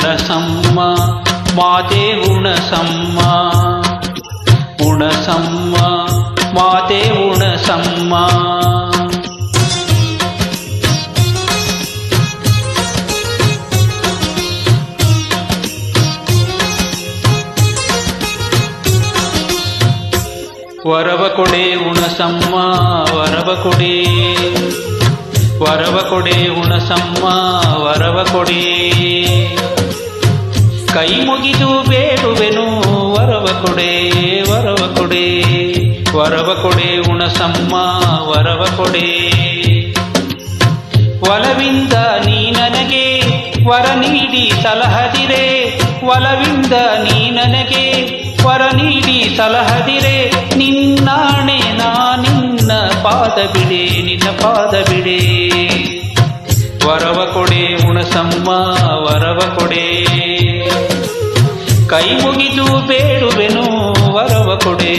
ಉಣಸಮ್ಮ ಮಾತೆ ಉಣಸಮ್ಮ, ಉಣಸಮ್ಮ ಮಾತೆ ಉಣಸಮ್ಮ. ವರವ ಕೊಡೆ ಉಣಸಮ್ಮ ವರವ ಕೊಡೆ, ವರವ ಕೊಡೆ ಉಣಸಮ್ಮ ವರವ ಕೊಡೆ. ಕೈ ಮುಗಿದು ಬೇಡುವೆನು ವರವ ಕೊಡೆ ವರವ ಕೊಡೆ, ವರವ ಕೊಡೆ ಉಣಸಮ್ಮ ವರವ ಕೊಡೆ. ಒಲವಿಂದ ನೀ ನನಗೆ ವರ ನೀಡಿ ಸಲಹದಿರೆ, ಒಲವಿಂದ ನೀ ನನಗೆ ವರ ನೀಡಿ ಸಲಹದಿರೆ. ನಿನ್ನಾಣೆ ನಾ ನಿನ್ನ ಪಾದ ಬಿಡೆ, ನಿನ್ನ ಪಾದ ಬಿಡೆ. ವರವ ಕೊಡೆ ಉಣಸಮ್ಮ ವರವ ಕೊಡೆ. ಕೈ ಮುಗಿದು ಬೇಡುವೆನು ವರವ ಕೊಡೆ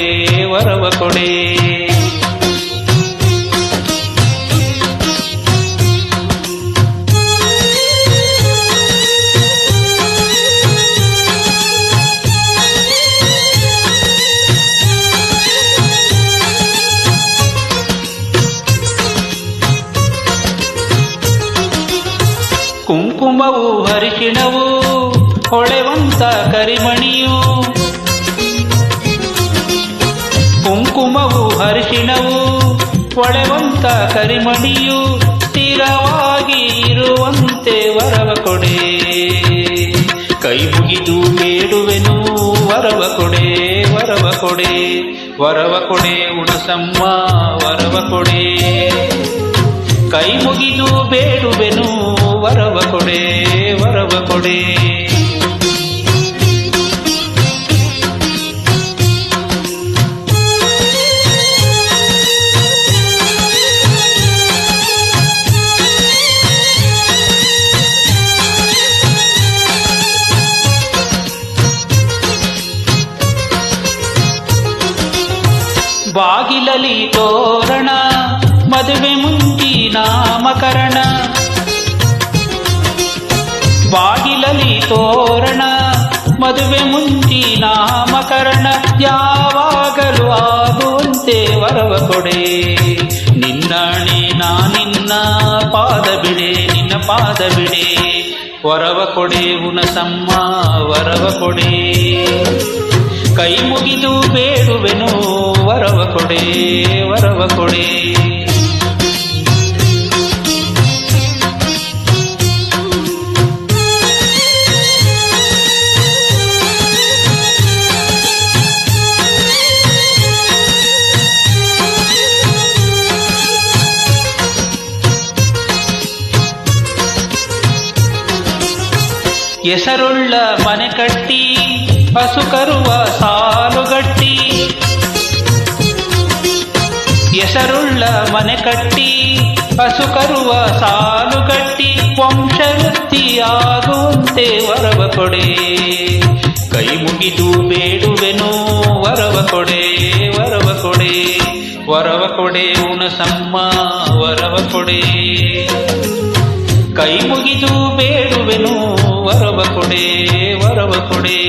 ವರವ ಕೊಡೆ. ಕುಂಕುಮವು ಹರಿಶಿಣವು ಹೊಳೆವಂತ ಕರಿಮಣಿಯು, ಕುಂಕುಮವು ಹರಿಶಿಣವು ಹೊಳೆವಂತ ಕರಿಮಣಿಯು. ಸ್ಥಿರವಾಗಿ ಇರುವಂತೆ ವರವ ಕೊಡೆ, ಕೈ ಮುಗಿದು ಬೇಡುವೆನು ವರವ ಕೊಡೆ ವರವ ಕೊಡೆ. ವರವ ಕೊಡೆ ಉಣಸಮ್ಮ ವರವ ಕೊಡೆ. ಕೈ ಮುಗಿದು ಬೇಡುವೆನು ವರವ ಕೊಡೆ ವರವ ಕೊಡೆ. ಬಾಗಿಲಲಿ ತೋರಣ ಮದುವೆ ಮುಂಚಿ ನಾಮಕರಣ, ಬಾಗಿಲಲಿ ತೋರಣ ಮದುವೆ ಮುಂಚಿ ನಾಮಕರಣ. ಯಾವಾಗಲೂ ಆಗುವಂತೆ ವರವ ಕೊಡೆ, ನಿನ್ನಾಣೆ ನಾ ನಿನ್ನ ಪಾದ ಬಿಡೆ, ನಿನ್ನ ಪಾದ ಬಿಡೆ. ವರವ ಕೊಡೆ ಉಣಸಮ್ಮ ವರವ ಕೊಡೆ. ಕೈ ಮುಗಿದು ಬೇಡುವೆನು ವರವ ಕೊಡೆ ವರವ ಕೊಡೆ. ಹೆಸರುಳ್ಳ ಮನೆ ಕಟ್ಟಿ ಹಸು ಕರುವ ಸಾಲುಗಟ್ಟಿ, ಹೆಸರುಳ್ಳ ಮನೆ ಕಟ್ಟಿ ಹಸು ಕರುವ ಸಾಲುಗಟ್ಟಿ. ವಂಶವೃದ್ಧಿಯಾಗುವಂತೆ ವರವ ಕೊಡೆ, ಕೈ ಮುಗಿದು ಬೇಡುವೆನು ವರವ ಕೊಡೆ ವರವ ಕೊಡೆ. ವರವ ಕೊಡೆ ಉಣಸಮ್ಮ ವರವ ಕೊಡೆ. ಕೈ ಮುಗಿದು ಬೇಡುವೆನು ವರವ ಕೊಡೆ ವರವ ಕೊಡೆ.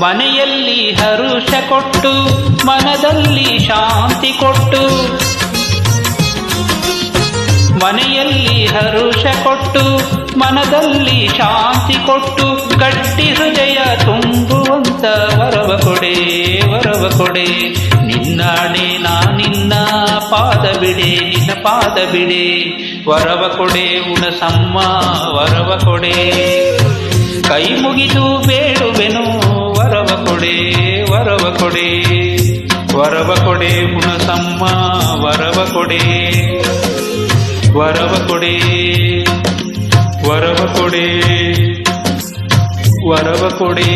ಮನೆಯಲ್ಲಿ ಹರುಷ ಕೊಟ್ಟು ಮನದಲ್ಲಿ ಶಾಂತಿ ಕೊಟ್ಟು, ಮನೆಯಲ್ಲಿ ಹರುಷ ಕೊಟ್ಟು ಮನದಲ್ಲಿ ಶಾಂತಿ ಕೊಟ್ಟು. ಗಟ್ಟಿ ಹೃದಯ ತುಂಬುವಂತ ವರವ ಕೊಡೆ ವರವ ಕೊಡೆ. ನಿನ್ನಾಣೆ ನಾ ನಿನ್ನ ಪಾದ ಬಿಡೆ, ನಿನ್ನ ಪಾದ ಬಿಡೆ. ವರವ ಕೊಡೆ ಉಣಸಮ್ಮ ವರವ ಕೊಡೆ. ಕೈ ಮುಗಿದು ಬೇಡುವೆನು ವರವ ಕೊಡೆ ವರವ ಕೊಡೆ. ವರವ ಕೊಡೆ ಉಣಸಮ್ಮ ವರವ ಕೊಡೆ ವರವ ಕೊಡೆ ವರವ ಕೊಡೆ ವರವ ಕೊಡೆ.